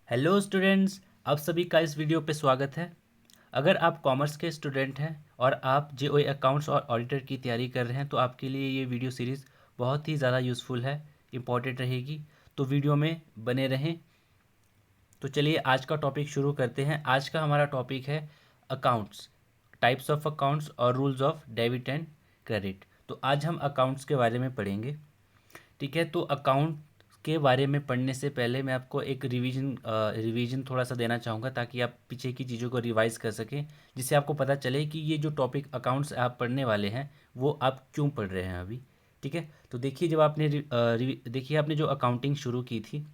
Hello students, आप सभी का इस वीडियो पे स्वागत है। अगर आप कॉमर्स के स्टूडेंट हैं और आप जेओई अकाउंट्स और ऑडिटर की तैयारी कर रहे हैं तो आपके लिए ये वीडियो सीरीज़ बहुत ही ज़्यादा यूज़फुल है, इम्पॉर्टेंट रहेगी। तो वीडियो में बने रहें। तो चलिए आज का टॉपिक शुरू करते हैं। आज का हमारा टॉपिक है अकाउंट्स, टाइप्स ऑफ अकाउंट्स और rules of debit and credit. तो आज हम अकाउंट्स के बारे में पढ़ेंगे। ठीक है, तो अकाउंट के बारे में पढ़ने से पहले मैं आपको एक रिवीजन थोड़ा सा देना चाहूँगा ताकि आप पीछे की चीज़ों को रिवाइज कर सकें, जिससे आपको पता चले कि ये जो टॉपिक अकाउंट्स आप पढ़ने वाले हैं वो आप क्यों पढ़ रहे हैं अभी। ठीक है, तो देखिए जब आपने देखिए आपने जो अकाउंटिंग शुरू की थी,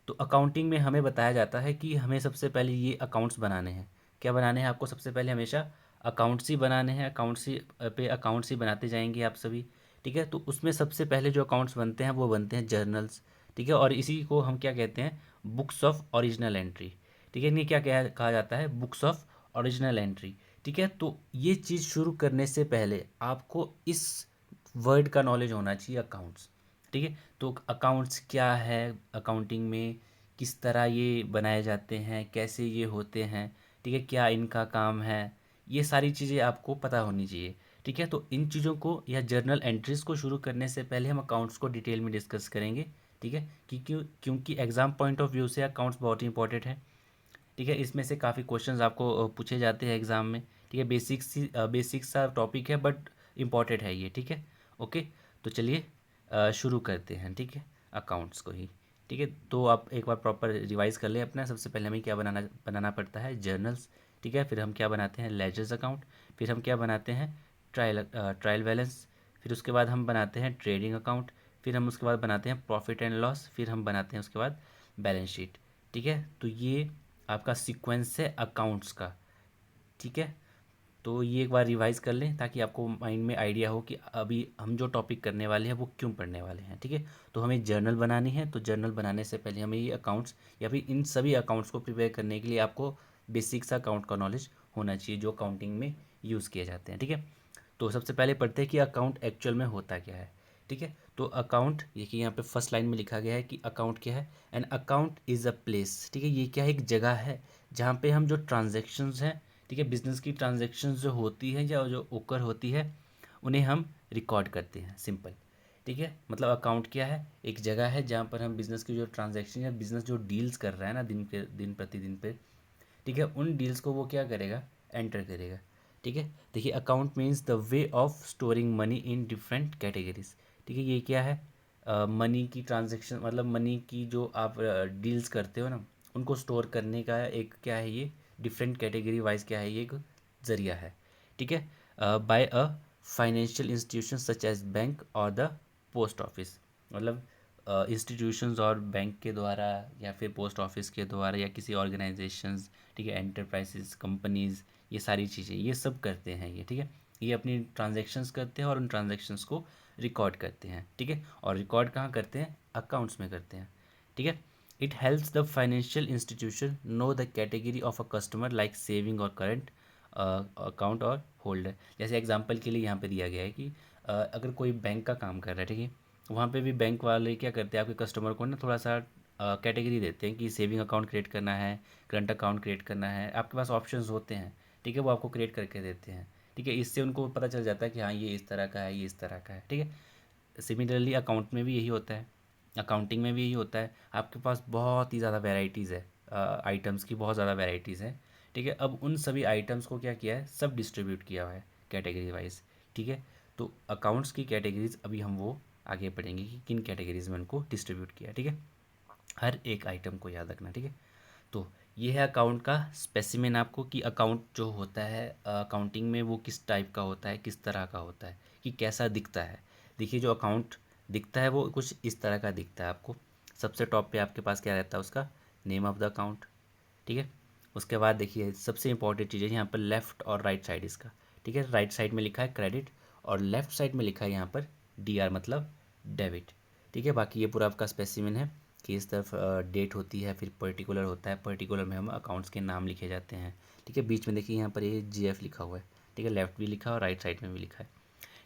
तो अकाउंटिंग में हमें बताया जाता है कि हमें सबसे पहले ये अकाउंट्स बनाने हैं। क्या बनाने हैं आपको? सबसे पहले हमेशा अकाउंट्स ही बनाने हैं। अकाउंट्स ही पे अकाउंट्स ही बनाते जाएंगे आप सभी। ठीक है, तो उसमें सबसे पहले जो अकाउंट्स बनते हैं वो बनते हैं जर्नल्स। ठीक है, और इसी को हम क्या कहते हैं? Books of original entry. ठीक है, इन्हें क्या कहा जाता है? Books of original entry. ठीक है, तो ये चीज़ शुरू करने से पहले आपको इस वर्ड का नॉलेज होना चाहिए, अकाउंट्स। ठीक है, तो अकाउंट्स क्या है, अकाउंटिंग में किस तरह ये बनाए जाते हैं, कैसे ये होते हैं, ठीक है, क्या इनका काम है, ये सारी चीज़ें आपको पता होनी चाहिए। ठीक है, तो इन चीज़ों को या जर्नल एंट्रीज को शुरू करने से पहले हम अकाउंट्स को डिटेल में डिस्कस करेंगे। ठीक है, क्योंकि एग्ज़ाम पॉइंट ऑफ व्यू से अकाउंट्स बहुत ही इंपॉर्टेंट है। ठीक है, इसमें से काफ़ी क्वेश्चंस आपको पूछे जाते हैं एग्ज़ाम में। ठीक है, बेसिक सा टॉपिक है बट इम्पॉर्टेंट है ये। ठीक है, ओके। तो चलिए शुरू करते हैं। ठीक है, अकाउंट्स को ही। ठीक है, तो आप एक बार प्रॉपर रिवाइज कर लें अपना। सबसे पहले हमें क्या बनाना बनाना पड़ता है? जर्नल्स। ठीक है, फिर हम क्या बनाते हैं? Ledgers account. फिर हम क्या बनाते हैं? Trial balance. फिर उसके बाद हम बनाते हैं ट्रेडिंग अकाउंट। फिर हम उसके बाद बनाते हैं प्रॉफिट एंड लॉस। फिर हम बनाते हैं उसके बाद बैलेंस शीट। ठीक है, तो ये आपका सीक्वेंस है अकाउंट्स का। ठीक है, तो ये एक बार रिवाइज कर लें ताकि आपको माइंड में आइडिया हो कि अभी हम जो टॉपिक करने वाले हैं वो क्यों पढ़ने वाले हैं। ठीक है, तो हमें जर्नल बनानी है, तो जर्नल बनाने से पहले हमें ये अकाउंट्स या फिर इन सभी अकाउंट्स को प्रिपेयर करने के लिए आपको बेसिक सा अकाउंट का नॉलेज होना चाहिए जो अकाउंटिंग में यूज़ किए जाते हैं। ठीक है, तो सबसे पहले पढ़ते हैं कि अकाउंट एक्चुअल में होता क्या है। ठीक है, तो अकाउंट देखिए यहाँ पे फर्स्ट लाइन में लिखा गया है कि अकाउंट क्या है? An account is a place. ठीक है, ये क्या है? एक जगह है जहाँ पे हम जो ट्रांजेक्शन्स हैं, ठीक है, बिजनेस की ट्रांजेक्शन्स जो होती हैं या जो ओकर होती है, उन्हें हम रिकॉर्ड करते हैं। सिंपल। ठीक है, मतलब अकाउंट क्या है? एक जगह है जहाँ पर हम बिजनेस की जो ट्रांजेक्शन या बिजनेस जो डील्स कर रहा है ना दिन प्रतिदिन पे, ठीक है, उन डील्स को वो क्या करेगा? एंटर करेगा। ठीक है, देखिए account means the way of storing money in different categories. ठीक है, ये क्या है? मनी की ट्रांजेक्शन, मतलब मनी की जो आप डील्स करते हो ना, उनको स्टोर करने का एक क्या है? ये डिफरेंट कैटेगरी वाइज क्या है? ये एक ज़रिया है। ठीक है, by a financial institution such as bank और द पोस्ट ऑफिस। मतलब इंस्टीट्यूशंस और बैंक के द्वारा या फिर पोस्ट ऑफिस के द्वारा या किसी ऑर्गेनाइजेशंस, ठीक है, एंटरप्राइजेस, कंपनीज, ये सारी चीज़ें ये सब करते हैं ये। ठीक है, ये अपनी ट्रांजैक्शंस करते हैं और उन ट्रांजैक्शंस को रिकॉर्ड करते हैं। ठीक है, और रिकॉर्ड कहाँ करते हैं? अकाउंट्स में करते हैं। ठीक है, it helps the financial institution know the category of a customer like saving और करंट अकाउंट और होल्डर। जैसे एग्जांपल के लिए यहाँ पे दिया गया है कि अगर कोई बैंक का काम कर रहा है, ठीक है, वहाँ पे भी बैंक वाले क्या करते हैं? आपके कस्टमर को ना थोड़ा सा कैटेगरी देते हैं कि सेविंग अकाउंट क्रिएट करना है, करंट अकाउंट क्रिएट करना है। आपके पास ऑप्शंस होते हैं। ठीक है, वो आपको क्रिएट करके देते हैं। ठीक है, इससे उनको पता चल जाता है कि हाँ ये इस तरह का है, ये इस तरह का है। ठीक है, सिमिलरली अकाउंट में भी यही होता है, अकाउंटिंग में भी यही होता है। आपके पास बहुत ही ज़्यादा वेराइटीज़ है, आइटम्स की बहुत ज़्यादा वेराइटीज़ हैं। ठीक है, अब उन सभी आइटम्स को क्या किया है? सब डिस्ट्रीब्यूट किया हुआ है कैटेगरी वाइज। ठीक है, तो अकाउंट्स की कैटेगरीज अभी हम वो आगे पढ़ेंगे कि किन कैटेगरीज में उनको डिस्ट्रीब्यूट किया है। ठीक है, हर एक आइटम को याद रखना। ठीक है, तो ये है अकाउंट का स्पेसिमेन आपको कि अकाउंट जो होता है अकाउंटिंग में वो किस टाइप का होता है, किस तरह का होता है, कि कैसा दिखता है। देखिए जो अकाउंट दिखता है वो कुछ इस तरह का दिखता है आपको। सबसे टॉप पे आपके पास क्या रहता है? उसका नेम ऑफ द अकाउंट। ठीक है, उसके बाद देखिए सबसे इंपॉर्टेंट चीज़ है यहाँ पर लेफ़्ट और राइट साइड इसका। ठीक है, राइट साइड में लिखा है क्रेडिट और लेफ़्ट साइड में लिखा है यहाँ पर DR मतलब डेबिट। ठीक है, बाकी ये पूरा आपका स्पेसिमेन है कि इस तरफ डेट होती है, फिर पर्टिकुलर होता है, पर्टिकुलर में हम अकाउंट्स के नाम लिखे जाते हैं। ठीक है, बीच में देखिए यहाँ पर ये GF लिखा हुआ है। ठीक है, लेफ़्ट भी लिखा है और राइट साइड में भी लिखा है।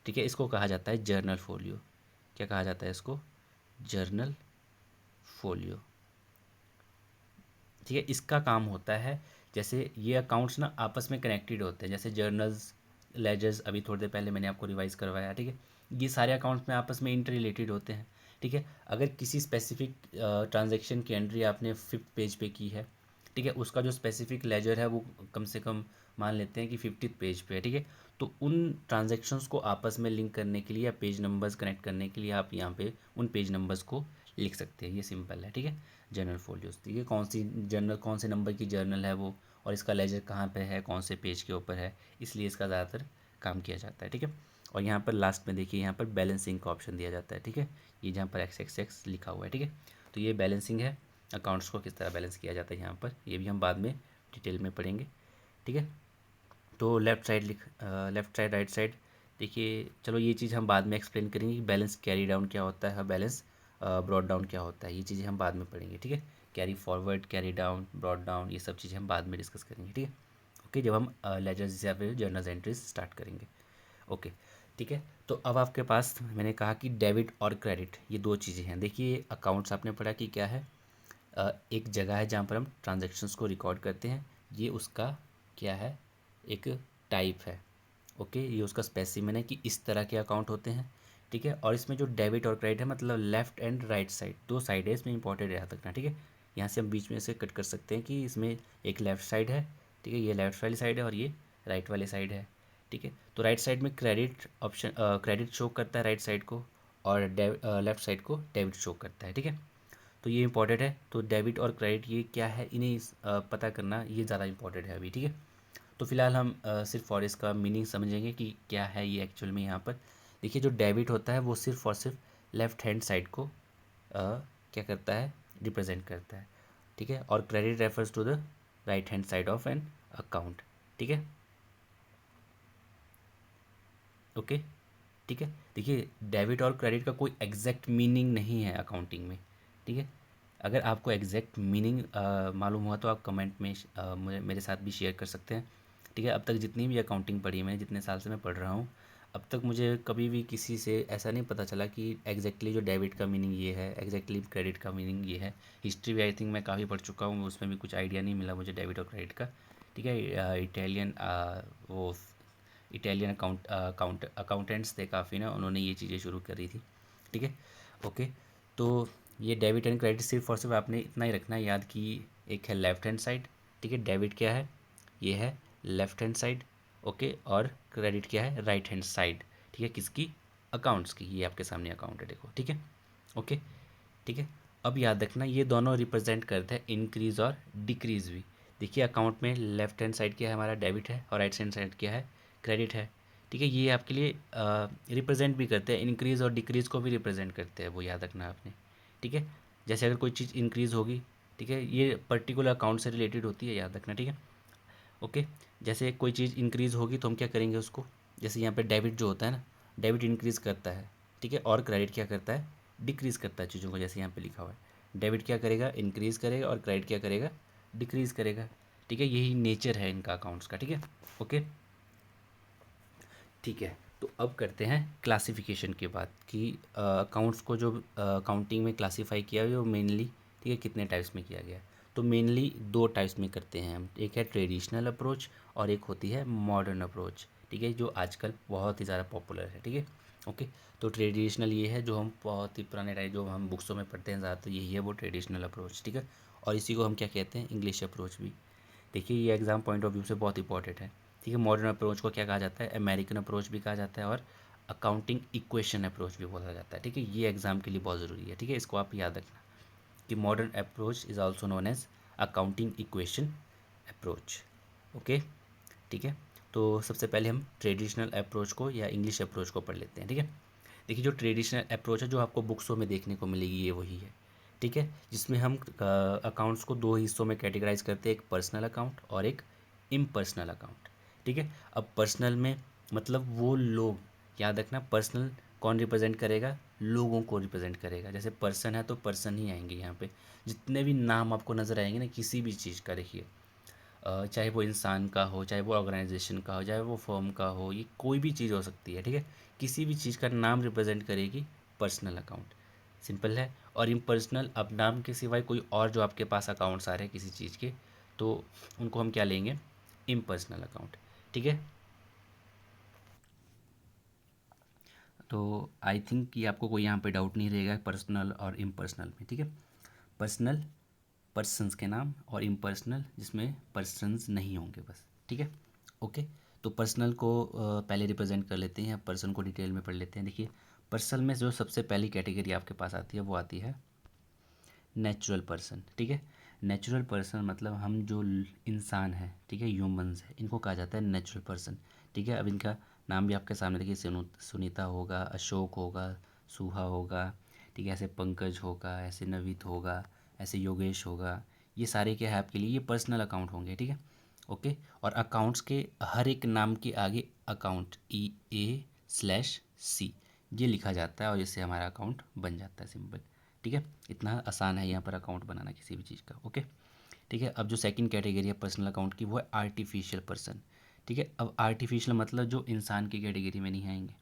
ठीक है, इसको कहा जाता है जर्नल फोलियो। क्या कहा जाता है इसको? Journal folio. ठीक है। इसका काम होता है, जैसे ये अकाउंट्स ना आपस में कनेक्टेड होते हैं, जैसे जर्नल्स, लेजर्स, अभी थोड़ी देर पहले मैंने आपको रिवाइज़ करवाया, ठीक है। ये सारे अकाउंट्स में आपस में इंटर रिलेटेड होते हैं, ठीक है। अगर किसी स्पेसिफिक ट्रांजैक्शन की एंट्री आपने 5th पेज पे की है, ठीक है, उसका जो स्पेसिफिक लेजर है वो कम से कम मान लेते हैं कि 50th पेज पे है, ठीक है। तो उन ट्रांजैक्शंस को आपस में लिंक करने के लिए या पेज नंबर्स कनेक्ट करने के लिए आप यहाँ पे उन पेज नंबर्स को लिख सकते हैं, ये सिंपल है, ठीक है। जर्नल फोलियोज, ठीक है, कौन सी जर्नल, कौन से नंबर की जर्नल है वो, और इसका लेजर कहाँ पे है, कौन से पेज के ऊपर है, इसलिए इसका ज़्यादातर काम किया जाता है, ठीक है। और यहाँ पर लास्ट में देखिए, यहाँ पर बैलेंसिंग का ऑप्शन दिया जाता है, ठीक है। ये जहाँ पर XXX लिखा हुआ है, ठीक है। तो ये बैलेंसिंग है, अकाउंट्स को किस तरह बैलेंस किया जाता है यहाँ पर, ये भी हम बाद में डिटेल में पढ़ेंगे, ठीक है। तो लेफ़्ट साइड राइट साइड, देखिए चलो ये चीज़ हम बाद में एक्सप्लेन करेंगे कि बैलेंस कैरी डाउन क्या होता है, बैलेंस ब्रॉड डाउन क्या होता है, ये चीज़ें हम बाद में पढ़ेंगे, ठीक है। Carry forward, carry down, brought down, ये सब चीज़ें हम बाद में डिस्कस करेंगे, ठीक है। ओके, जब हम लेजर्स या फिर जर्नल एंट्रीज स्टार्ट करेंगे। ओके, ठीक है। तो अब आपके पास मैंने कहा कि डेबिट और क्रेडिट ये दो चीज़ें हैं। देखिए अकाउंट्स आपने पढ़ा कि क्या है, एक जगह है जहाँ पर हम ट्रांजैक्शंस को रिकॉर्ड करते हैं, ये उसका क्या है, एक टाइप है। ओके, ये उसका स्पेसिमेन है कि इस तरह के अकाउंट होते हैं, ठीक है। और इसमें जो डेबिट और क्रेडिट है, मतलब लेफ़्ट एंड राइट साइड, दो साइड है, इसमें इंपॉर्टेंट याद रखना, ठीक है। यहाँ से हम बीच में से कट कर सकते हैं कि इसमें एक लेफ़्ट साइड है, ठीक है, ये लेफ़्ट वाली साइड है और ये राइट वाली साइड है, ठीक है। तो राइट साइड में क्रेडिट ऑप्शन, क्रेडिट शो करता है राइट साइड को, और लेफ़्ट साइड को डेबिट शो करता है, ठीक है। तो ये इंपॉर्टेंट है। तो डेबिट और क्रेडिट ये क्या है, इन्हें पता करना ये ज़्यादा इंपॉर्टेंट है अभी, ठीक है। तो फिलहाल हम सिर्फ और इसका मीनिंग समझेंगे कि क्या है ये एक्चुअल में। यहाँ पर देखिए जो डेबिट होता है वो सिर्फ और सिर्फ लेफ़्ट हैंड साइड को क्या करता है, रिप्रेजेंट करता है, ठीक है। और credit refers to the right hand side of an account, ठीक है। ओके, ठीक है। देखिए डेबिट और क्रेडिट का कोई एग्जैक्ट मीनिंग नहीं है अकाउंटिंग में, ठीक है। अगर आपको एग्जैक्ट मीनिंग मालूम हुआ तो आप कमेंट में मुझे मेरे साथ भी शेयर कर सकते हैं, ठीक है। अब तक जितनी भी अकाउंटिंग पढ़ी है मैंने, जितने साल से मैं पढ़ रहा हूँ, अब तक मुझे कभी भी किसी से ऐसा नहीं पता चला कि एग्जैक्टली जो डेबिट का मीनिंग ये है, एग्जैक्टली क्रेडिट का मीनिंग ये है। हिस्ट्री भी आई थिंक मैं काफ़ी पढ़ चुका हूँ, उसमें भी कुछ आइडिया नहीं मिला मुझे डेबिट और क्रेडिट का, ठीक है। इटालियन वो इटालियन अकाउंटेंट्स थे काफ़ी ना, उन्होंने ये चीज़ें शुरू करी थी, ठीक है। ओके, तो ये डेबिट एंड क्रेडिट सिर्फ और सिर्फ आपने इतना ही रखना है याद कि एक है लेफ़्ट हैंड साइड, ठीक है, डेबिट क्या है, ये है लेफ़्ट हैंड साइड, ओके, और क्रेडिट क्या है, राइट हैंड साइड, ठीक है, किसकी, अकाउंट्स की। ये आपके सामने अकाउंट है, देखो, ठीक है। ओके, ठीक है। अब याद रखना ये दोनों रिप्रेजेंट करते हैं इंक्रीज़ और डिक्रीज़ भी। देखिए अकाउंट में लेफ्ट हैंड साइड क्या है, हमारा डेबिट है, और राइट हैंड साइड क्या है, क्रेडिट है, ठीक है। ये आपके लिए रिप्रेजेंट भी करते हैं, इंक्रीज़ और डिक्रीज़ को भी रिप्रेजेंट करते हैं, वो याद रखना आपने, ठीक है। जैसे अगर कोई चीज़ इंक्रीज़ होगी, ठीक है, ये पर्टिकुलर अकाउंट से रिलेटेड होती है, याद रखना, ठीक है। ओके, जैसे कोई चीज़ इंक्रीज़ होगी तो हम क्या करेंगे उसको, जैसे यहाँ पे डेबिट जो होता है ना, डेबिट इंक्रीज़ करता है, ठीक है, और क्रेडिट क्या करता है, डिक्रीज़ करता है चीज़ों को, जैसे यहाँ पे लिखा हुआ है। डेबिट क्या करेगा, इंक्रीज़ करेगा, और क्रेडिट क्या करेगा, डिक्रीज़ करेगा, ठीक है। यही नेचर है इनका अकाउंट्स का, ठीक है। ओके, ठीक है। तो अब करते हैं क्लासिफिकेशन की बात कि अकाउंट्स को जो अकाउंटिंग में क्लासीफाई किया है वो मेनली, ठीक है, कितने टाइप्स में किया गया है। तो मेनली दो टाइप्स में करते हैं हम, एक है ट्रेडिशनल अप्रोच और एक होती है मॉडर्न अप्रोच, ठीक है, जो आजकल बहुत ही ज़्यादा पॉपुलर है, ठीक है। ओके, तो ट्रेडिशनल ये है जो हम बहुत ही पुराने टाइप जो हम बुक्सों में पढ़ते हैं ज़्यादातर, यही है वो ट्रेडिशनल अप्रोच, ठीक है। और इसी को हम क्या कहते हैं, इंग्लिश अप्रोच भी। देखिए ये एग्ज़ाम पॉइंट ऑफ व्यू से बहुत इंपॉर्टेंट है, ठीक है। मॉडर्न अप्रोच को क्या कहा जाता है, अमेरिकन अप्रोच भी कहा जाता है, और अकाउंटिंग इक्वेशन अप्रोच भी बोला जाता है, ठीक है। ये एग्ज़ाम के लिए बहुत ज़रूरी है, ठीक है, इसको आप याद रखना कि modern approach is also known as accounting equation approach. Okay, ठीक है। तो सबसे पहले हम ट्रेडिशनल अप्रोच को या इंग्लिश अप्रोच को पढ़ लेते हैं, ठीक है। देखिए जो ट्रेडिशनल अप्रोच है जो आपको बुक्सों में देखने को मिलेगी ये वही है, ठीक है, जिसमें हम अकाउंट्स को दो हिस्सों में कैटेगराइज करते हैं, एक पर्सनल अकाउंट और एक इम्पर्सनल अकाउंट, ठीक है। अब पर्सनल में मतलब वो लोग, याद रखना पर्सनल कौन रिप्रेजेंट करेगा, लोगों को रिप्रेजेंट करेगा। जैसे पर्सन है तो पर्सन ही आएंगे यहाँ पे, जितने भी नाम आपको नज़र आएंगे ना किसी भी चीज़ का, देखिए चाहे वो इंसान का हो, चाहे वो ऑर्गेनाइजेशन का हो, चाहे वो फर्म का हो, ये कोई भी चीज़ हो सकती है, ठीक है। किसी भी चीज़ का नाम रिप्रेजेंट करेगी पर्सनल अकाउंट, सिंपल है। और इम्पर्सनल, अब नाम के सिवाय कोई और जो आपके पास अकाउंट्स आ रहे हैं किसी चीज़ के, तो उनको हम क्या लेंगे, इम्पर्सनल अकाउंट। ठीक है, तो आई थिंक कि आपको कोई यहाँ पे डाउट नहीं रहेगा पर्सनल और इम्पर्सनल में। ठीक है, पर्सनल पर्सन्स के नाम, और इम्पर्सनल जिसमें पर्सन्स नहीं होंगे बस। ठीक है, ओके। तो पर्सनल को पहले रिप्रेजेंट कर लेते हैं, पर्सन को डिटेल में पढ़ लेते हैं। देखिए, पर्सन में जो सबसे पहली कैटेगरी आपके पास आती है वो आती है नेचुरल पर्सन। ठीक है, नेचुरल पर्सन मतलब हम जो इंसान हैं, ठीक है, ह्यूमंस है, इनको कहा जाता है नेचुरल पर्सन। ठीक है, अब इनका नाम भी आपके सामने देखिए, सुनीता होगा, अशोक होगा, सुहा होगा, ठीक है, ऐसे पंकज होगा, ऐसे नवीत होगा, ऐसे योगेश होगा। ये सारे क्या है आपके लिए, ये पर्सनल अकाउंट होंगे। ठीक है, ओके। और अकाउंट्स के हर एक नाम के आगे अकाउंट EA/C ये लिखा जाता है और इससे हमारा अकाउंट बन जाता है, सिंपल। ठीक है, इतना आसान है यहाँ पर अकाउंट बनाना किसी भी चीज़ का। ओके, ठीक है। अब जो सेकंड कैटेगरी है पर्सनल अकाउंट की, वो है आर्टिफिशियल पर्सन। ठीक है, अब आर्टिफिशियल मतलब जो इंसान की कैटेगरी में नहीं आएंगे।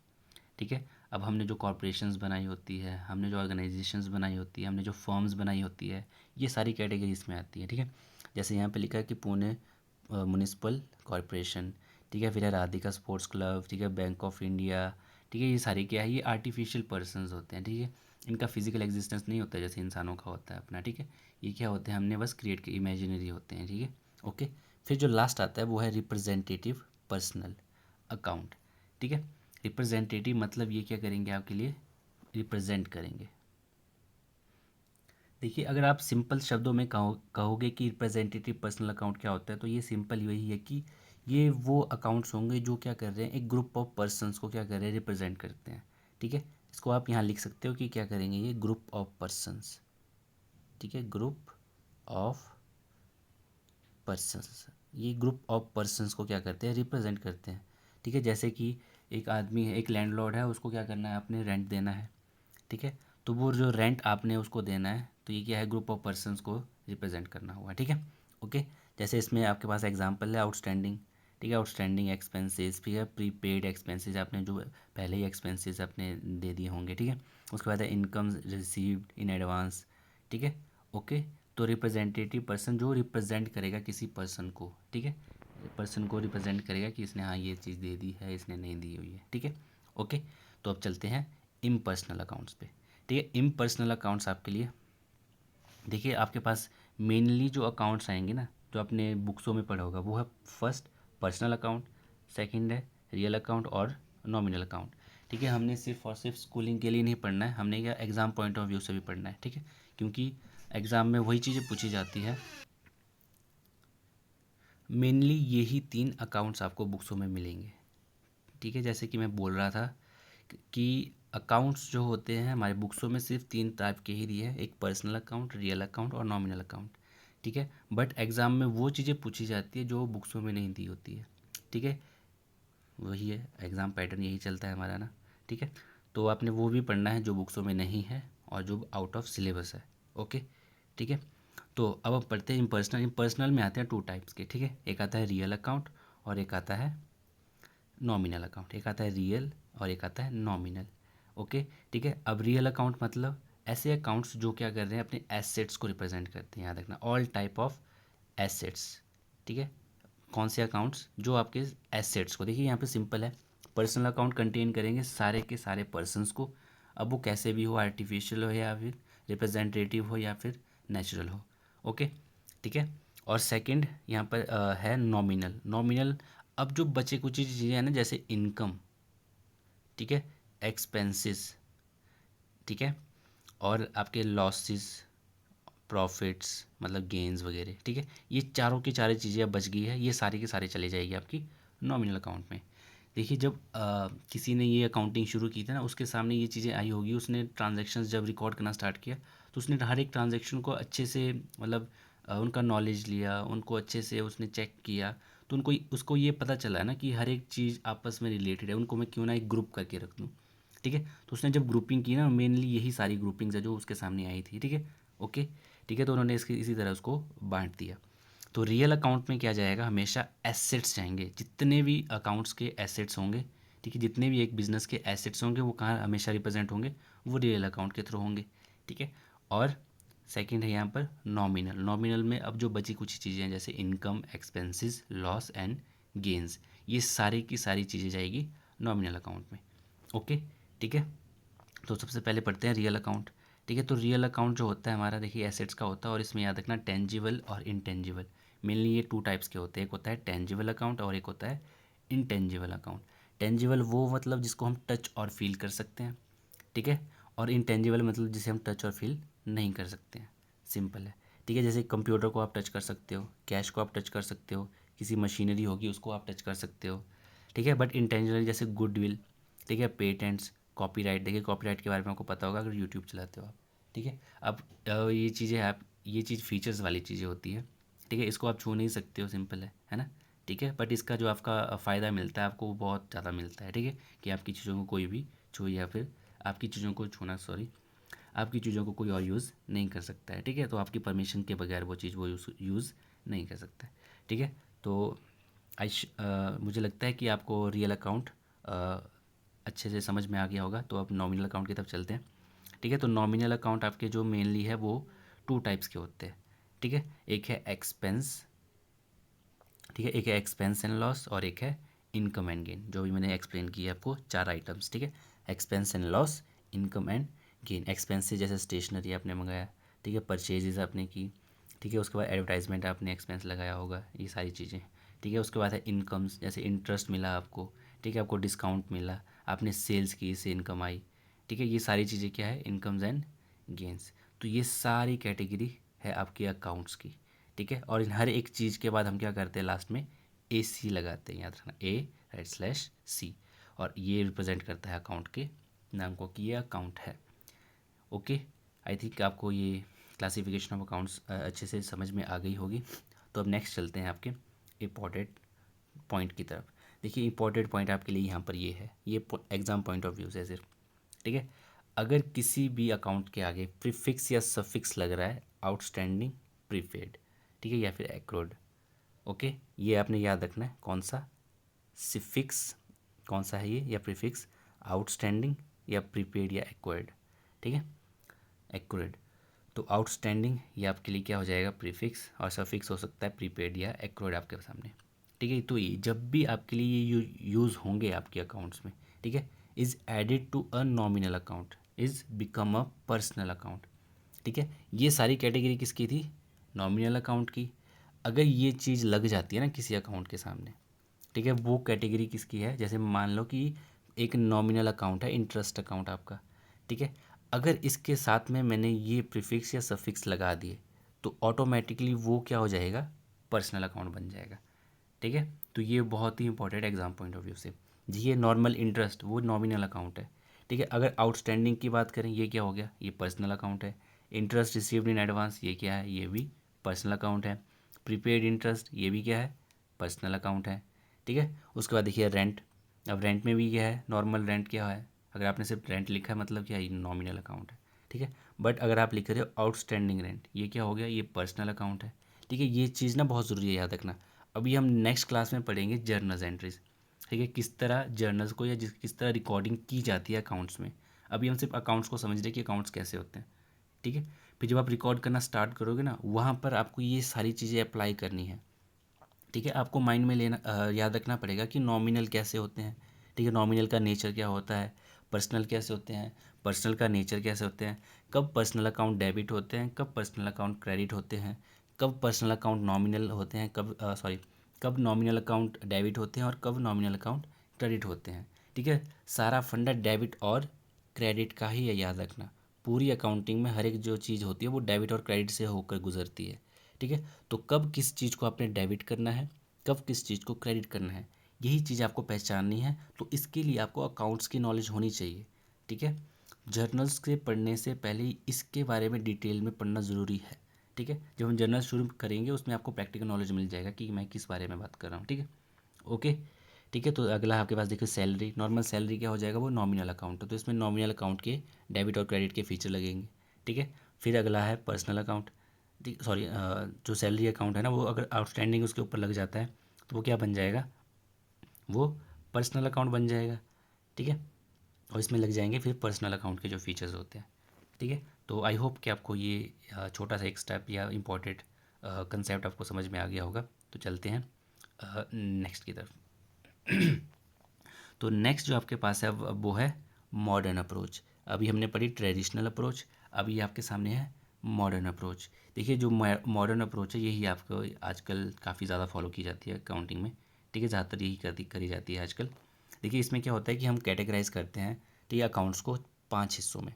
ठीक है, अब हमने जो कॉरपोरेशंस बनाई होती है, हमने जो ऑर्गेनाइजेशंस बनाई होती है, हमने जो फर्म्स बनाई होती है, ये सारी कैटेगरी इसमें आती है। ठीक है, जैसे यहाँ पे लिखा है कि पुणे म्युनिसिपल कॉरपोरेशन, ठीक है, फिर है राधिका स्पोर्ट्स क्लब, ठीक है, बैंक ऑफ इंडिया। ठीक है, ये सारे क्या है, ये आर्टिफिशियल पर्सनस होते हैं। ठीक है, इनका फिजिकल एग्जिस्टेंस नहीं होता जैसे इंसानों का होता है अपना। ठीक है, ये क्या होते हैं, हमने बस क्रिएट के इमेजिनरी होते हैं। ठीक है, ओके। फिर जो लास्ट आता है वो है रिप्रेजेंटेटिव पर्सनल अकाउंट। ठीक है, रिप्रेजेंटेटिव मतलब ये क्या करेंगे आपके लिए, रिप्रेजेंट करेंगे। देखिए, अगर आप सिंपल शब्दों में कहोगे कि रिप्रेजेंटेटिव पर्सनल अकाउंट क्या होता है, तो ये सिंपल यही है कि ये वो अकाउंट्स होंगे जो क्या कर रहे हैं, एक ग्रुप ऑफ पर्सन्स को क्या कर रहे हैं, रिप्रेजेंट करते हैं। ठीक है, इसको आप यहाँ लिख सकते हो कि क्या करेंगे, ये ग्रुप ऑफ पर्सन्स। ठीक है, ग्रुप ऑफ पर्सन्स, ये ग्रुप ऑफ पर्सन्स को क्या करते हैं, रिप्रेजेंट करते हैं। ठीक है, जैसे कि एक आदमी है, एक लैंडलॉर्ड है, उसको क्या करना है, आपने रेंट देना है। ठीक है, तो वो जो रेंट आपने उसको देना है, तो ये क्या है, ग्रुप ऑफ पर्सन्स को रिप्रेजेंट करना हुआ। ठीक है, ओके। जैसे इसमें आपके पास एग्जांपल है आउटस्टैंडिंग। ठीक है, आउटस्टैंडिंग एक्सपेंसेस, ठीक है, प्रीपेड एक्सपेंसेस, आपने जो पहले ही एक्सपेंसेस अपने दे दिए होंगे। ठीक है, उसके बाद है इनकम रिसीव्ड इन एडवांस। ठीक है, ओके। तो रिप्रेजेंटेटिव पर्सन जो रिप्रेजेंट करेगा किसी पर्सन को, ठीक है, पर्सन को रिप्रेजेंट करेगा कि इसने हाँ ये चीज़ दे दी है, इसने नहीं दी हुई है। ठीक है, ओके। तो अब चलते हैं इम्पर्सनल अकाउंट्स पे। ठीक है, इम्पर्सनल अकाउंट्स आपके लिए, देखिए आपके पास मेनली जो अकाउंट्स आएंगे ना, जो आपने बुक्सों में पढ़ा होगा, वो है फर्स्ट पर्सनल अकाउंट, सेकंड है रियल अकाउंट और नॉमिनल अकाउंट। ठीक है, हमने सिर्फ और सिर्फ स्कूलिंग के लिए नहीं पढ़ना है, हमने क्या एग्ज़ाम पॉइंट ऑफ व्यू से भी पढ़ना है। ठीक है, क्योंकि एग्ज़ाम में वही चीज़ें पूछी जाती है। मेनली यही तीन अकाउंट्स आपको बुक्सों में मिलेंगे। ठीक है, जैसे कि मैं बोल रहा था कि अकाउंट्स जो होते हैं हमारे बुक्सों में सिर्फ तीन टाइप के ही दिए हैं, एक पर्सनल अकाउंट, रियल अकाउंट और नॉमिनल अकाउंट। ठीक है, बट एग्ज़ाम में वो चीज़ें पूछी जाती है जो बुक्सों में नहीं दी होती है। ठीक है, वही है एग्ज़ाम पैटर्न, यही चलता है हमारा ना। ठीक है, तो आपने वो भी पढ़ना है जो बुक्सों में नहीं है और जो आउट ऑफ सिलेबस है। ओके, ठीक है। तो अब हम पढ़ते हैं इम्पर्सनल। इम्पर्सनल में आते हैं टू टाइप्स के। ठीक है, एक आता है रियल अकाउंट और एक आता है नॉमिनल अकाउंट। एक आता है रियल और एक आता है नॉमिनल। ओके, ठीक है। अब रियल अकाउंट मतलब ऐसे अकाउंट्स जो क्या कर रहे हैं, अपने एसेट्स को रिप्रेजेंट करते हैं। याद रखना, ऑल टाइप ऑफ एसेट्स। ठीक है, कौन से अकाउंट्स जो आपके एसेट्स को, देखिए यहाँ पे सिंपल है, पर्सनल अकाउंट कंटेन करेंगे सारे के सारे पर्सन्स को, अब वो कैसे भी हो, आर्टिफिशियल हो या फिर रिप्रेजेंटेटिव हो या फिर नेचुरल हो। ओके, ठीक है। और सेकंड यहाँ पर है नॉमिनल। नॉमिनल, अब जो बचे कुछ चीज़ें हैं ना, जैसे इनकम, ठीक है, एक्सपेंसेस, ठीक है, और आपके लॉसेस, प्रॉफिट्स मतलब गेन्स वगैरह। ठीक है, ये चारों की चारों चीज़ें अब बच गई है, ये सारी की सारी चली जाएगी आपकी नॉमिनल अकाउंट में। देखिए, जब किसी ने ये अकाउंटिंग शुरू की थी ना, उसके सामने ये चीज़ें आई होगी, उसने ट्रांजैक्शंस जब रिकॉर्ड करना स्टार्ट किया, तो उसने हर एक ट्रांजैक्शन को अच्छे से मतलब उनका नॉलेज लिया, उनको अच्छे से उसने चेक किया, तो उनको उसको ये पता चला ना कि हर एक चीज़ आपस में रिलेटेड है, उनको मैं क्यों ना एक ग्रुप करके रख दूँ। ठीक है, तो उसने जब ग्रुपिंग की ना, मेनली यही सारी ग्रुपिंग्स है जो उसके सामने आई थी। ठीक है, ओके, ठीक है, तो उन्होंने इसके इसी तरह उसको बांट दिया। तो रियल अकाउंट में क्या जाएगा, हमेशा एसेट्स जाएंगे, जितने भी अकाउंट्स के एसेट्स होंगे, ठीक है, जितने भी एक बिजनेस के एसेट्स होंगे वो कहाँ हमेशा रिप्रेजेंट होंगे, वो रियल अकाउंट के थ्रू होंगे। ठीक है। और सेकंड है यहाँ पर नॉमिनल। नॉमिनल में अब जो बची कुछ चीज़ें हैं जैसे income, expenses, loss and gains, ये सारी की सारी चीज़ें जाएगी नॉमिनल अकाउंट में। ओके, ठीक है। तो सबसे पहले पढ़ते हैं रियल अकाउंट। ठीक है, तो रियल अकाउंट जो होता है हमारा, देखिए एसेट्स का होता है, और इसमें याद रखना टेंजिबल और इनटेंजिबल, मेनली ये टू टाइप्स के होते हैं। एक होता है टेंजिबल अकाउंट और एक होता है इनटेंजिबल अकाउंट। टेंजिबल वो मतलब जिसको हम टच और फील कर सकते हैं, ठीक है। और इनटेंजिबल मतलब जिसे हम टच और फील नहीं कर सकते हैं। सिंपल है, ठीक है। जैसे कंप्यूटर को आप टच कर सकते हो, कैश को आप टच कर सकते हो, किसी मशीनरी होगी उसको आप टच कर सकते हो, ठीक है। बट इंटेंजिबल जैसे गुडविल, ठीक है, पेटेंट्स, कॉपीराइट, देखिए कॉपीराइट के बारे में आपको पता होगा अगर यूट्यूब चलाते हो आप, ठीक है। अब ये चीज़ें आप, ये चीज़ फीचर्स वाली चीज़ें होती है, ठीक है। इसको आप छू नहीं सकते हो, सिंपल है ना, ठीक है। बट इसका जो आपका फ़ायदा मिलता है आपको वो बहुत ज़्यादा मिलता है, ठीक है, कि आपकी चीज़ों को कोई भी छू, या फिर आपकी चीज़ों को छूना, सॉरी, आपकी चीज़ों को कोई और यूज़ नहीं कर सकता है, ठीक है। तो आपकी परमिशन के बगैर वो चीज़ वो यूज़ नहीं कर सकता है, ठीक है। तो मुझे लगता है कि आपको रियल अकाउंट अच्छे से समझ में आ गया होगा। तो अब नॉमिनल अकाउंट की तरफ चलते हैं, ठीक है। तो नॉमिनल अकाउंट आपके जो मेनली है वो टू टाइप्स के होते हैं, ठीक है। एक है एक्सपेंस, ठीक है, एक है एक्सपेंस एंड लॉस, और एक है इनकम एंड गेन, जो भी मैंने एक्सप्लेन किया आपको, चार आइटम्स, ठीक है। Expense and loss, income and gain. Expense से जैसे स्टेशनरी आपने मंगाया, ठीक है, परचेजेज आपने की, ठीक है, उसके बाद एडवर्टाइजमेंट आपने एक्सपेंस लगाया होगा, ये सारी चीज़ें, ठीक है। उसके बाद है इनकम्स, जैसे इंटरेस्ट मिला आपको, ठीक है, आपको डिस्काउंट मिला, आपने सेल्स की, इससे इनकम आई, ठीक है। ये सारी चीज़ें क्या है, इनकम्स एंड गेंस। तो ये सारी कैटेगरी है आपकी अकाउंट्स की, ठीक है। और इन हर एक चीज़ के बाद हम क्या करते हैं, लास्ट में ए सी लगाते हैं, याद रखना, ए राइट स्लैश सी, और ये रिप्रेजेंट करता है अकाउंट के नाम को कि ये अकाउंट है। ओके, आई थिंक आपको ये क्लासिफिकेशन ऑफ अकाउंट्स अच्छे से समझ में आ गई होगी। तो अब नेक्स्ट चलते हैं आपके इम्पॉर्टेंट पॉइंट की तरफ। देखिए इम्पॉर्टेंट पॉइंट आपके लिए यहाँ पर ये है, ये एग्ज़ाम पॉइंट ऑफ व्यू से सिर्फ, ठीक है। अगर किसी भी अकाउंट के आगे प्रीफिक्स या सफिक्स लग रहा है, आउटस्टैंडिंग, प्रीपेड, ठीक है, या फिर एक्रोड, ओके, ये आपने याद रखना है कौन सा सिफिक्स, कौन सा है ये, या प्रीफिक्स, आउटस्टैंडिंग या प्रीपेड या एक्वायर्ड, ठीक है, एक्वायर्ड। तो आउटस्टैंडिंग ये आपके लिए क्या हो जाएगा, प्रीफिक्स, और सफिक्स हो सकता है प्रीपेड या एक्वायर्ड आपके सामने, ठीक है। तो ये जब भी आपके लिए ये यूज़ होंगे आपके अकाउंट्स में, ठीक है, is added to a nominal account, is become a personal account, ठीक है। ये सारी कैटेगरी किसकी थी, नॉमिनल अकाउंट की। अगर ये चीज़ लग जाती है ना किसी अकाउंट के सामने, ठीक है, वो कैटेगरी किसकी है, जैसे मान लो कि एक नॉमिनल अकाउंट है, इंटरेस्ट अकाउंट आपका, ठीक है। अगर इसके साथ में मैंने ये प्रीफिक्स या सफिक्स लगा दिए तो ऑटोमेटिकली वो क्या हो जाएगा, पर्सनल अकाउंट बन जाएगा, ठीक है। तो ये बहुत ही important exam point of view से जी। ये नॉर्मल इंटरेस्ट वो नॉमिनल अकाउंट है, ठीक है। अगर आउटस्टैंडिंग की बात करें, ये क्या हो गया, ये पर्सनल अकाउंट है। इंटरेस्ट रिसीव्ड इन एडवांस, ये क्या है, ये भी पर्सनल अकाउंट है। प्रीपेड इंटरेस्ट, ये भी क्या है, पर्सनल अकाउंट है, ठीक है। उसके बाद देखिए रेंट, अब रेंट में भी क्या है, नॉर्मल रेंट क्या है, अगर आपने सिर्फ रेंट लिखा है मतलब क्या है, नॉमिनल अकाउंट है, ठीक है। बट अगर आप लिख रहे हो आउटस्टैंडिंग रेंट, ये क्या हो गया, ये पर्सनल अकाउंट है, ठीक है। ये चीज़ ना बहुत ज़रूरी है याद रखना। अभी हम नेक्स्ट क्लास में पढ़ेंगे जर्नल्स एंट्रीज, ठीक है, किस तरह जर्नल्स को या किस तरह रिकॉर्डिंग की जाती है अकाउंट्स में। अभी हम सिर्फ अकाउंट्स को समझ रहे हैं कि अकाउंट्स कैसे होते हैं, ठीक है। फिर जब आप रिकॉर्ड करना स्टार्ट करोगे ना, वहाँ पर आपको ये सारी चीज़ें अप्लाई करनी है, ठीक है। आपको माइंड में लेना याद रखना पड़ेगा कि नॉमिनल कैसे होते हैं, ठीक है, नॉमिनल का नेचर क्या होता है, पर्सनल कैसे होते हैं, पर्सनल का नेचर कैसे होते हैं, कब पर्सनल अकाउंट डेबिट होते हैं, कब पर्सनल अकाउंट क्रेडिट होते हैं, कब पर्सनल अकाउंट नॉमिनल होते हैं, कब नॉमिनल अकाउंट डेबिट होते हैं और कब नॉमिनल अकाउंट क्रेडिट होते हैं, ठीक है। सारा फंडा डेबिट और क्रेडिट का ही है, याद रखना। पूरी अकाउंटिंग में हर एक जो चीज़ होती है वो डेबिट और क्रेडिट से होकर गुजरती है, ठीक है। तो कब किस चीज़ को आपने डेबिट करना है, कब किस चीज़ को क्रेडिट करना है, यही चीज़ आपको पहचाननी है। तो इसके लिए आपको अकाउंट्स की नॉलेज होनी चाहिए, ठीक है। जर्नल्स के पढ़ने से पहले ही इसके बारे में डिटेल में पढ़ना ज़रूरी है, ठीक है। जब हम जर्नल शुरू करेंगे उसमें आपको प्रैक्टिकल नॉलेज मिल जाएगा कि मैं किस बारे में बात कर रहा हूँ, ठीक है। ओके, ठीक है। तो अगला आपके पास देखिए सैलरी, नॉर्मल सैलरी क्या हो जाएगा, वो नॉमिनल अकाउंट है, तो इसमें नॉमिनल अकाउंट के डेबिट और क्रेडिट के फीचर लगेंगे, ठीक है। फिर अगला है पर्सनल अकाउंट, ठीक, सॉरी, जो सैलरी अकाउंट है ना, वो अगर आउटस्टैंडिंग उसके ऊपर लग जाता है तो वो क्या बन जाएगा, वो पर्सनल अकाउंट बन जाएगा, ठीक है। और इसमें लग जाएंगे फिर पर्सनल अकाउंट के जो फीचर्स होते हैं, ठीक है। तो आई होप कि आपको ये छोटा सा एक स्टेप या इम्पोर्टेंट कंसेप्ट आपको समझ में आ गया होगा। तो चलते हैं नेक्स्ट की तरफ। तो नेक्स्ट जो आपके पास है वो है मॉडर्न अप्रोच। अभी हमने पढ़ी ट्रेडिशनल अप्रोच, अभी आपके सामने है मॉडर्न अप्रोच। देखिए जो मॉडर्न अप्रोच है यही आपको आजकल काफ़ी ज़्यादा फॉलो की जाती है अकाउंटिंग में। ठीक है, ज़्यादातर यही करी जाती है आजकल। देखिए इसमें क्या होता है कि हम कैटेगराइज करते हैं ठीक है अकाउंट्स को 5 हिस्सों में।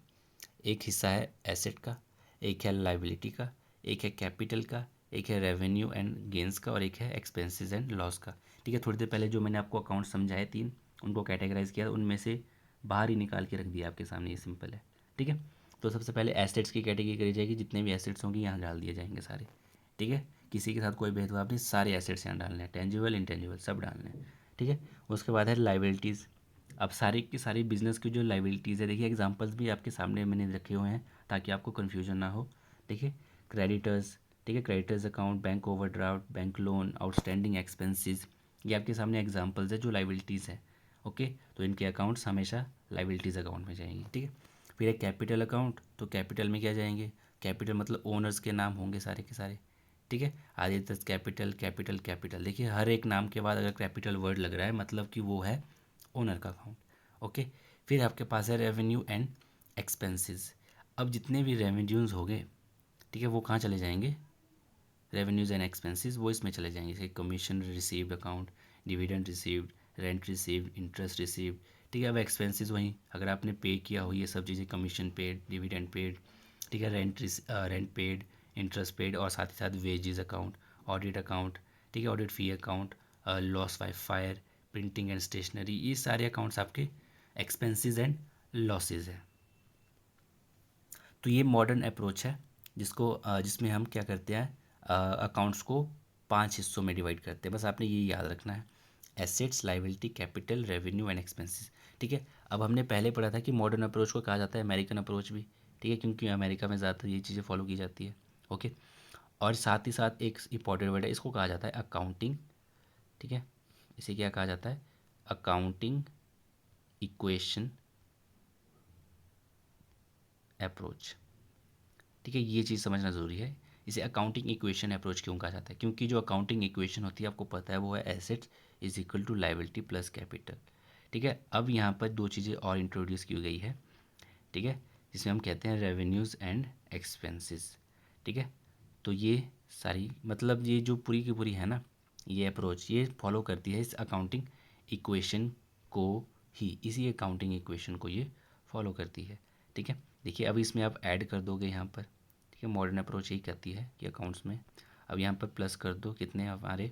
एक हिस्सा है एसेट का, एक है लाइबिलिटी का, एक है कैपिटल का, एक है रेवेन्यू एंड गेंस का, और एक है एक्सपेंसेस एंड लॉस का। ठीक है, थोड़ी देर पहले जो मैंने आपको अकाउंट समझाए 3, उनको कैटेगराइज किया, उनमें से बाहर ही निकाल के रख दिया आपके सामने, ये सिंपल है। ठीक है, तो सबसे पहले एसेट्स की कैटेगरी करी जाएगी, जितने भी एसेट्स होंगे यहाँ डाल दिए जाएंगे सारे। ठीक है, किसी के साथ कोई भेदभाव नहीं, सारे एसेट्स यहाँ डालने हैं, टेंजिबल इंटेंजिबल सब डालने हैं। ठीक है, उसके बाद है लाइबिलिटीज़। अब सारी की सारी बिजनेस की जो लाइबिलिटीज़ है, देखिए एग्जांपल्स भी आपके सामने मैंने रखे हुए हैं ताकि आपको कन्फ्यूजन ना हो। देखिए क्रेडिटर्स, ठीक है, creditors account, bank overdraft, bank loan, outstanding expenses, ये आपके सामने एग्जांपल्स है जो लाइबिलिटीज़ है। ओके, तो इनके अकाउंट्स हमेशा लाइबिलिटीज़ अकाउंट में जाएंगे। ठीक है, फिर एक कैपिटल अकाउंट, तो कैपिटल में क्या जाएंगे, कैपिटल मतलब ओनर्स के नाम होंगे सारे के सारे। ठीक है, आदित्य कैपिटल कैपिटल कैपिटल, देखिए हर एक नाम के बाद अगर कैपिटल वर्ड लग रहा है मतलब कि वो है ओनर का अकाउंट। ओके, फिर आपके पास है रेवेन्यू एंड एक्सपेंसेस। अब जितने भी रेवेन्यूज़ हो गए, ठीक है, वो कहाँ चले जाएंगे, रेवेन्यूज़ एंड एक्सपेंसेस वो इसमें चले जाएंगे, जैसे commission received account, dividend received, rent received, interest received. ठीक है, अब एक्सपेंसेस वहीं अगर आपने पे किया हो ये सब चीज़ें, कमीशन पेड, डिविडेंड पेड, ठीक है, रेंट पेड, इंटरेस्ट पेड, और साथ ही साथ वेजेस अकाउंट, ऑडिट अकाउंट, ठीक है, audit fee account, loss by fire, printing and stationery, ये सारे अकाउंट्स आपके एक्सपेंसेस एंड लॉसेज है। तो ये मॉडर्न अप्रोच है जिसमें हम क्या करते हैं, अकाउंट्स को 5 हिस्सों में डिवाइड करते हैं। बस आपने ये याद रखना है, assets, liability, capital, revenue and expenses. ठीक है, अब हमने पहले पढ़ा था कि मॉडर्न अप्रोच को कहा जाता है अमेरिकन अप्रोच भी। ठीक है, क्योंकि अमेरिका में ज़्यादातर ये चीज़ें फॉलो की जाती है। ओके, और साथ ही साथ एक इंपॉर्टेंट वर्ड है, इसको कहा जाता है अकाउंटिंग। ठीक है, इसे क्या कहा जाता है, अकाउंटिंग इक्वेशन अप्रोच। ठीक है, ये चीज़ समझना ज़रूरी है। इसे अकाउंटिंग इक्वेशन अप्रोच क्यों कहा जाता है, क्योंकि जो अकाउंटिंग इक्वेशन होती है आपको पता है वो है assets is equal to liability plus capital. ठीक है, अब यहाँ पर दो चीज़ें और इंट्रोड्यूस की गई है। ठीक है, जिसमें हम कहते हैं रेवेन्यूज़ एंड एक्सपेंसेस। ठीक है, तो ये सारी मतलब ये जो पूरी की पूरी है ना, ये अप्रोच ये फॉलो करती है इस अकाउंटिंग इक्वेशन को ही, इसी अकाउंटिंग इक्वेशन को ये फॉलो करती है। ठीक है, देखिए अब इसमें आप ऐड कर दोगे यहाँ पर। ठीक है, मॉडर्न अप्रोच यही कहती है कि अकाउंट्स में अब यहाँ पर प्लस कर दो कितने हमारे,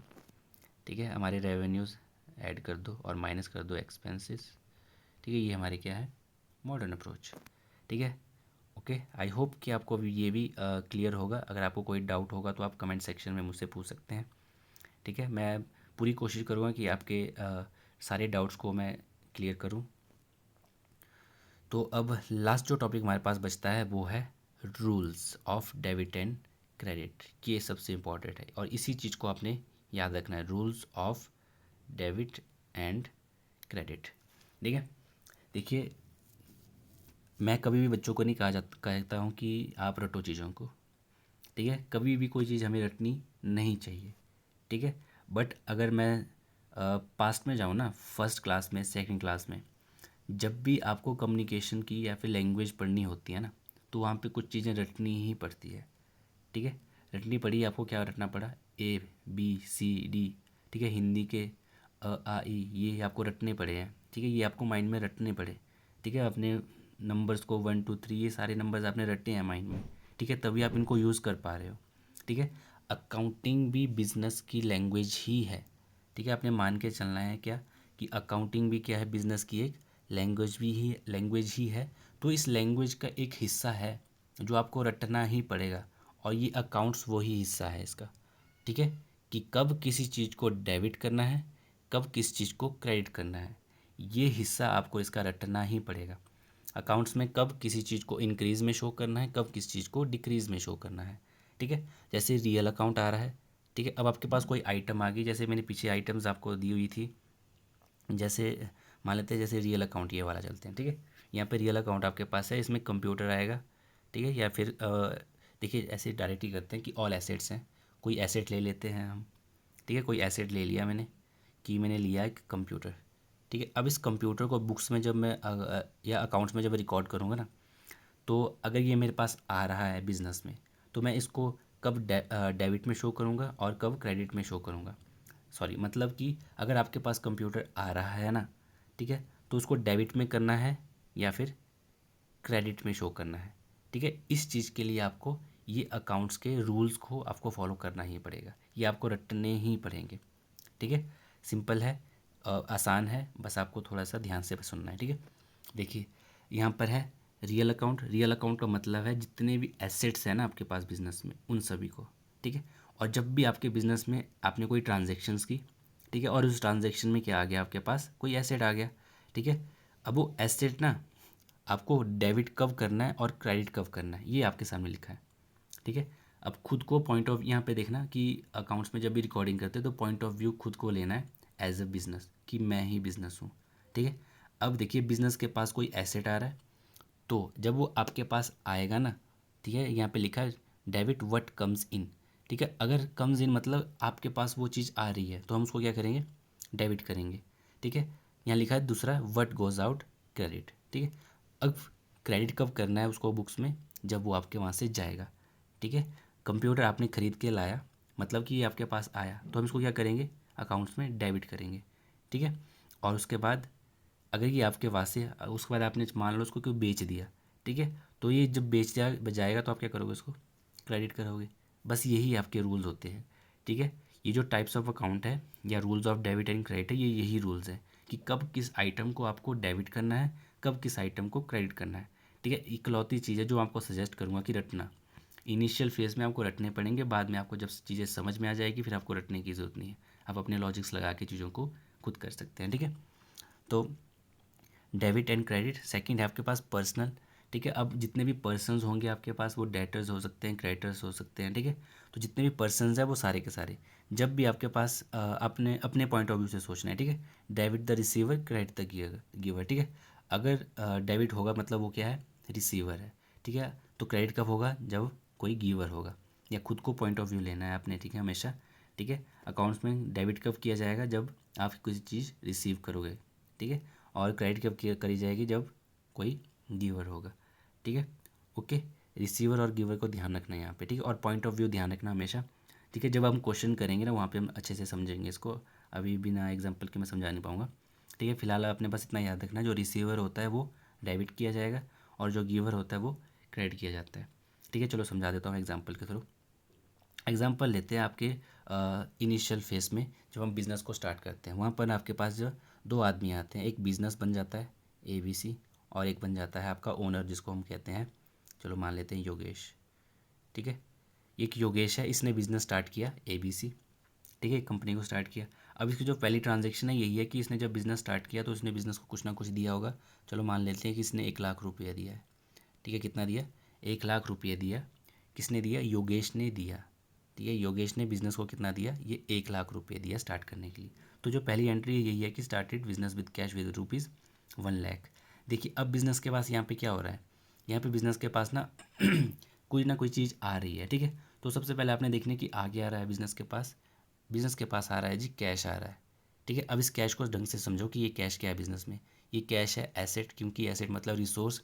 ठीक है, हमारे रेवेन्यूज़ ऐड कर दो और माइनस कर दो एक्सपेंसेस। ठीक है, ये हमारे क्या है, मॉडर्न अप्रोच। ठीक है, ओके, आई होप कि आपको अभी ये भी क्लियर होगा। अगर आपको कोई डाउट होगा तो आप कमेंट सेक्शन में मुझसे पूछ सकते हैं। ठीक है, मैं पूरी कोशिश करूँगा कि आपके सारे डाउट्स को मैं क्लियर करूँ। तो अब लास्ट जो टॉपिक हमारे पास बचता है वो है rules of debit and credit. ये सबसे इम्पॉर्टेंट है और इसी चीज़ को आपने याद रखना है, rules of debit and credit. ठीक है, देखिए मैं कभी भी बच्चों को नहीं कहता हूँ कि आप रटो चीज़ों को। ठीक है, कभी भी कोई चीज़ हमें रटनी नहीं चाहिए। ठीक है, बट अगर मैं पास्ट में जाऊँ ना, फर्स्ट क्लास में, सेकंड क्लास में, जब भी आपको कम्युनिकेशन की या फिर लैंग्वेज पढ़नी होती है ना, तो वहाँ पे कुछ चीज़ें रटनी ही पड़ती है। ठीक है, रटनी पड़ी, आपको क्या रटना पड़ा, ए बी सी डी। ठीक है, हिंदी के आ ई ये आपको रटने पड़े हैं। ठीक है, ये आपको माइंड में रटने पड़े। ठीक है, अपने नंबर्स को 1 2 3 ये सारे नंबर्स आपने रटे हैं माइंड में। ठीक है, तभी आप इनको यूज़ कर पा रहे हो। ठीक है, अकाउंटिंग भी बिजनेस की लैंग्वेज ही है। ठीक है, आपने मान के चलना है क्या कि अकाउंटिंग भी क्या है, बिजनेस की एक लैंग्वेज ही है। तो इस लैंग्वेज का एक हिस्सा है जो आपको रटना ही पड़ेगा, और ये अकाउंट्स वही हिस्सा है इसका। ठीक है, कि कब किसी चीज़ को डेबिट करना है, कब किस चीज़ को क्रेडिट करना है, ये हिस्सा आपको इसका रटना ही पड़ेगा। अकाउंट्स में कब किसी चीज़ को इंक्रीज़ में शो करना है, कब किस चीज़ को डिक्रीज़ में शो करना है। ठीक है, जैसे रियल अकाउंट आ रहा है। ठीक है, अब आपके पास कोई आइटम आ गई, जैसे मैंने पीछे आइटम्स आपको दी हुई थी, जैसे मान लेते हैं जैसे रियल अकाउंट ये वाला चलते हैं। ठीक है, यहाँ पे रियल अकाउंट आपके पास है, इसमें कंप्यूटर आएगा। ठीक है, या फिर देखिए ऐसे डायरेक्ट ही करते हैं कि ऑल एसेट्स हैं, कोई एसेट ले लेते हैं हम। ठीक है, कोई एसेट ले लिया मैंने, कि मैंने लिया एक कंप्यूटर। ठीक है, अब इस कंप्यूटर को बुक्स में जब मैं या अकाउंट्स में जब रिकॉर्ड करूँगा ना, तो अगर ये मेरे पास आ रहा है बिजनेस में, तो मैं इसको कब डेबिट में शो करूँगा और कब क्रेडिट में शो करूँगा। सॉरी, मतलब कि अगर आपके पास कंप्यूटर आ रहा है ना, ठीक है, तो उसको डेबिट में करना है या फिर क्रेडिट में शो करना है। ठीक है, इस चीज़ के लिए आपको ये अकाउंट्स के रूल्स को आपको फॉलो करना ही पड़ेगा, ये आपको रटने ही पड़ेंगे। ठीक है, सिंपल है, आसान है, बस आपको थोड़ा सा ध्यान से सुनना है। ठीक है, देखिए यहाँ पर है रियल अकाउंट। रियल अकाउंट का मतलब है जितने भी एसेट्स हैं ना आपके पास बिजनेस में, उन सभी को। ठीक है, और जब भी आपके बिजनेस में आपने कोई ट्रांजेक्शन्स की, ठीक है, और उस ट्रांजेक्शन में क्या आ गया, आपके पास कोई एसेट आ गया। ठीक है, अब वो एसेट ना आपको डेबिट कब करना है और क्रेडिट कब करना है, ये आपके सामने लिखा है। ठीक है, अब खुद को पॉइंट ऑफ यहाँ पे देखना कि अकाउंट्स में जब भी रिकॉर्डिंग करते हैं तो पॉइंट ऑफ व्यू खुद को लेना है एज अ बिजनेस, कि मैं ही बिजनेस हूँ। ठीक है, अब देखिए बिजनेस के पास कोई एसेट आ रहा है, तो जब वो आपके पास आएगा ना, ठीक है, यहाँ पे लिखा है डेबिट व्हाट कम्स इन। ठीक है, अगर कम्स इन मतलब आपके पास वो चीज़ आ रही है, तो हम उसको क्या करेंगे, डेबिट करेंगे। ठीक है, यहाँ लिखा है दूसरा व्हाट गोज़ आउट, क्रेडिट। ठीक है, अब क्रेडिट कब करना है उसको बुक्स में, जब वो आपके वहाँ से जाएगा। ठीक है, कंप्यूटर आपने ख़रीद के लाया, मतलब कि ये आपके पास आया, तो हम इसको क्या करेंगे, अकाउंट्स में डेबिट करेंगे। ठीक है, और उसके बाद अगर ये आपके पास से उसके बाद आपने मान लो उसको कोई बेच दिया, ठीक है, तो ये जब बेच जाएगा तो आप क्या करोगे, उसको क्रेडिट करोगे। बस यही आपके रूल्स होते हैं। ठीक है, ये जो टाइप्स ऑफ अकाउंट है या rules of debit and credit है, ये यही रूल्स हैं कि कब किस आइटम को आपको डेबिट करना है, कब किस आइटम को क्रेडिट करना है। ठीक है, इकलौती चीज़ है जो आपको सजेस्ट करूँगा कि रटना। इनिशियल फेज़ में आपको रटने पड़ेंगे, बाद में आपको जब चीज़ें समझ में आ जाएगी फिर आपको रटने की ज़रूरत नहीं है, आप अपने लॉजिक्स लगा के चीज़ों को खुद कर सकते हैं। ठीक है, तो डेबिट एंड क्रेडिट। सेकंड है आपके पास पर्सनल। ठीक है, अब जितने भी पर्सन्स होंगे आपके पास, वो डेटर्स हो सकते हैं, क्रेडिटर्स हो सकते हैं। ठीक है, तो जितने भी पर्सन्स हैं वो सारे के सारे, जब भी आपके पास अपने अपने पॉइंट ऑफ व्यू से सोचना है। ठीक है, debit the receiver, credit the giver. ठीक है, अगर डेबिट होगा मतलब वो क्या है, रिसीवर है। ठीक है, तो क्रेडिट कब होगा, जब कोई गिवर होगा, या खुद को पॉइंट ऑफ व्यू लेना है आपने। ठीक है, हमेशा। ठीक है, अकाउंट्स में डेबिट कब किया जाएगा, जब आप किसी चीज़ रिसीव करोगे। ठीक है, और क्रेडिट कब करी जाएगी, जब कोई गिवर होगा। ठीक है, ओके, रिसीवर और गिवर को ध्यान रखना है यहाँ पे। ठीक है, और पॉइंट ऑफ व्यू ध्यान रखना हमेशा। ठीक है, जब हम क्वेश्चन करेंगे ना, वहाँ पे हम अच्छे से समझेंगे इसको, अभी बिना एग्जांपल के मैं समझा नहीं पाऊँगा। ठीक है, फिलहाल अपने पास इतना याद रखना है, जो रिसीवर होता है वो डेबिट किया जाएगा और जो गिवर होता है वो क्रेडिट किया जाता है। ठीक है, चलो समझा देता हूँ एग्जाम्पल के थ्रू। एग्जाम्पल लेते हैं आपके इनिशियल फेस में, जब हम बिज़नेस को स्टार्ट करते हैं, वहाँ पर आपके पास जो दो आदमी आते हैं, एक बिज़नेस बन जाता है ABC, और एक बन जाता है आपका ओनर, जिसको हम कहते हैं, चलो मान लेते हैं योगेश। ठीक है, एक योगेश है, इसने बिज़नेस स्टार्ट किया ABC। ठीक है, कंपनी को स्टार्ट किया। अब इसकी जो पहली ट्रांजेक्शन है यही है कि इसने जब बिज़नेस स्टार्ट किया तो इसने बिज़नेस को कुछ ना कुछ दिया होगा। चलो मान लेते हैं कि इसने 1 लाख रुपया दिया है। ठीक है, कितना दिया, 1 लाख रुपये दिया। किसने दिया, योगेश ने दिया। ठीक है, योगेश ने बिज़नेस को कितना दिया, ये 1 लाख रुपये दिया स्टार्ट करने के लिए। तो जो पहली एंट्री है यही है कि started business with cash with ₹1 lakh. देखिए अब बिज़नेस के पास यहाँ पे क्या हो रहा है, यहाँ पे बिज़नेस के पास ना कोई ना कोई चीज़ आ रही है। ठीक है, तो सबसे पहले आपने देखने की आ गया आ रहा है बिज़नेस के पास, बिज़नेस के पास आ रहा है जी कैश आ रहा है। ठीक है, अब इस कैश को ढंग से समझो कि ये कैश क्या है बिज़नेस में, ये कैश है एसेट, क्योंकि एसेट मतलब रिसोर्स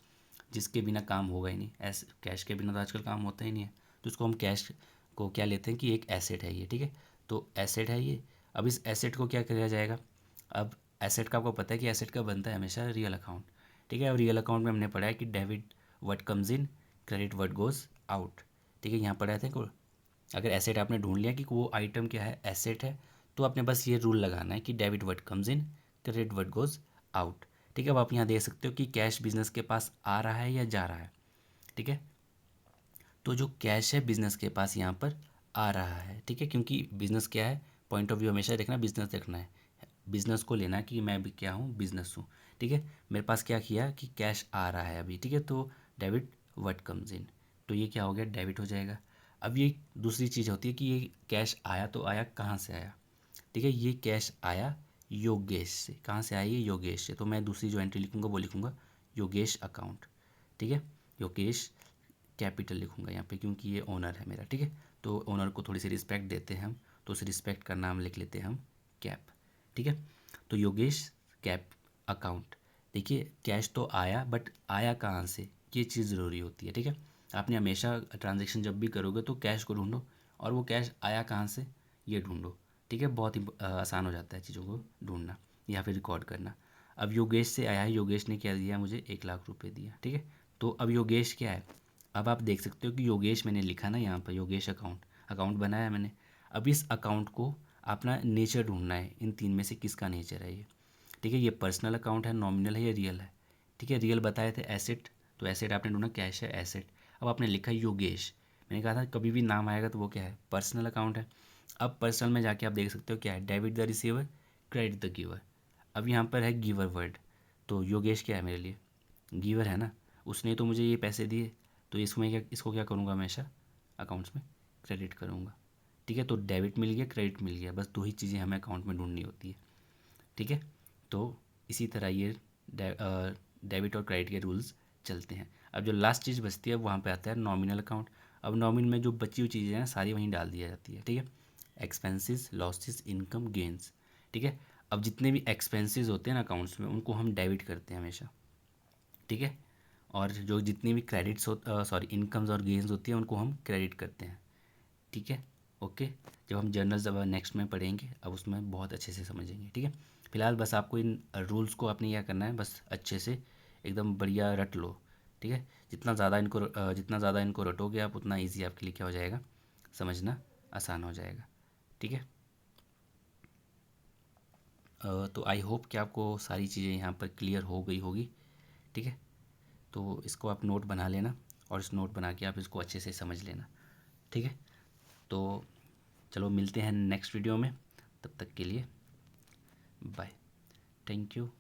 जिसके बिना काम होगा ही नहीं, ऐसे कैश के बिना तो आजकल काम होता ही नहीं है, तो इसको हम कैश को क्या लेते हैं कि एक एसेट है ये। ठीक है, तो एसेट है ये। अब इस एसेट को क्या किया जाएगा, अब एसेट का आपको पता है कि एसेट का बनता है हमेशा रियल अकाउंट। ठीक है, अब रियल अकाउंट में हमने पढ़ा है कि debit what comes in, credit what goes out. ठीक है, यहाँ पढ़ा थे को, अगर एसेट आपने ढूंढ लिया कि वो आइटम क्या है, एसेट है, तो आपने बस ये रूल लगाना है कि debit what comes in, credit what goes out. ठीक है, अब आप यहाँ देख सकते हो कि कैश बिजनेस के पास आ रहा है या जा रहा है। ठीक है, तो जो कैश है बिजनेस के पास यहाँ पर आ रहा है। ठीक है, क्योंकि बिजनेस क्या है, पॉइंट ऑफ व्यू हमेशा देखना, बिजनेस देखना है, बिजनेस को लेना है कि मैं भी क्या हूँ, बिजनेस हूँ। ठीक है, मेरे पास क्या किया कि कैश आ रहा है अभी। ठीक है, तो डेबिट व्हाट कम्स इन, तो ये क्या हो गया, डेबिट हो जाएगा। अब ये दूसरी चीज़ होती है कि ये कैश आया तो आया कहाँ से आया। ठीक है, ये कैश आया योगेश से। कहाँ से आया, ये योगेश से, तो मैं दूसरी जो एंट्री लिखूँगा वो लिखूँगा योगेश अकाउंट। ठीक है, योगेश कैपिटल लिखूँगा यहाँ पे, क्योंकि ये ओनर है मेरा, ठीक है। तो ओनर को थोड़ी सी रिस्पेक्ट देते हैं हम, तो उस रिस्पेक्ट का नाम लिख लेते हैं हम कैप, ठीक है। तो योगेश कैप अकाउंट। देखिए कैश तो आया, बट आया कहाँ से, ये चीज़ ज़रूरी होती है, ठीक है। आपने हमेशा ट्रांजेक्शन जब भी करोगे तो कैश को ढूंढो, और वो कैश आया कहाँ से ये ढूंढो, ठीक है। बहुत ही आसान हो जाता है चीज़ों को ढूंढना या फिर रिकॉर्ड करना। अब योगेश से आया है, योगेश ने क्या दिया मुझे, 1 लाख रुपए दिया, ठीक है। तो अब योगेश क्या है, अब आप देख सकते हो कि योगेश मैंने लिखा ना यहाँ पर, योगेश अकाउंट, अकाउंट बनाया मैंने। अब इस अकाउंट को अपना नेचर ढूंढना है, इन तीन में से किसका नेचर है ये, ठीक है। ये पर्सनल अकाउंट है, नॉमिनल है या रियल है, ठीक है। रियल बताए थे एसेट, तो एसेट आपने ढूंढा, कैश है एसेट। अब आपने लिखा योगेश, मैंने कहा था कभी भी नाम आएगा तो वो क्या है, पर्सनल अकाउंट है। अब पर्सनल में जाके आप देख सकते हो क्या है, debit the receiver, credit the giver. अब यहाँ पर है गिवर वर्ड, तो योगेश क्या है मेरे लिए, गिवर है ना, उसने तो मुझे ये पैसे दिए, तो इसमें क्या, इसको क्या करूँगा, हमेशा अकाउंट्स में क्रेडिट करूँगा, ठीक है। तो डेबिट मिल गया, क्रेडिट मिल गया, बस 2 ही चीज़ें हमें अकाउंट में ढूंढनी होती है, ठीक है। तो इसी तरह ये डेबिट और क्रेडिट के रूल्स चलते हैं। अब जो लास्ट चीज़ बचती है वहाँ पे आता है नॉमिनल अकाउंट। अब नॉमिनल में जो बची हुई चीज़ें हैं सारी वहीं डाल दी जाती है, ठीक है। एक्सपेंसेस, लॉसेस, इनकम, गेंस, ठीक है। अब जितने भी एक्सपेंसेस होते हैं ना अकाउंट्स में, उनको हम डेबिट करते हैं हमेशा, ठीक है। और जो जितनी भी क्रेडिट्स सॉरी इनकम्स और गेंस होती हैं उनको हम क्रेडिट करते हैं, ठीक है। ओके, जब हम जर्नल्स जब नेक्स्ट में पढ़ेंगे अब उसमें बहुत अच्छे से समझेंगे, ठीक है। फिलहाल बस आपको इन रूल्स को आपने क्या करना है, बस अच्छे से एकदम बढ़िया रट लो, ठीक है। जितना ज़्यादा इनको रटोगे आप, उतना ईजी आपके लिए क्या हो जाएगा, समझना आसान हो जाएगा, ठीक है। तो आई होप कि आपको सारी चीज़ें यहाँ पर क्लियर हो गई होगी, ठीक है। तो इसको आप नोट बना लेना, और इस नोट बना के आप इसको अच्छे से समझ लेना, ठीक है। तो चलो मिलते हैं नेक्स्ट वीडियो में, तब तक के लिए बाय, थैंक यू।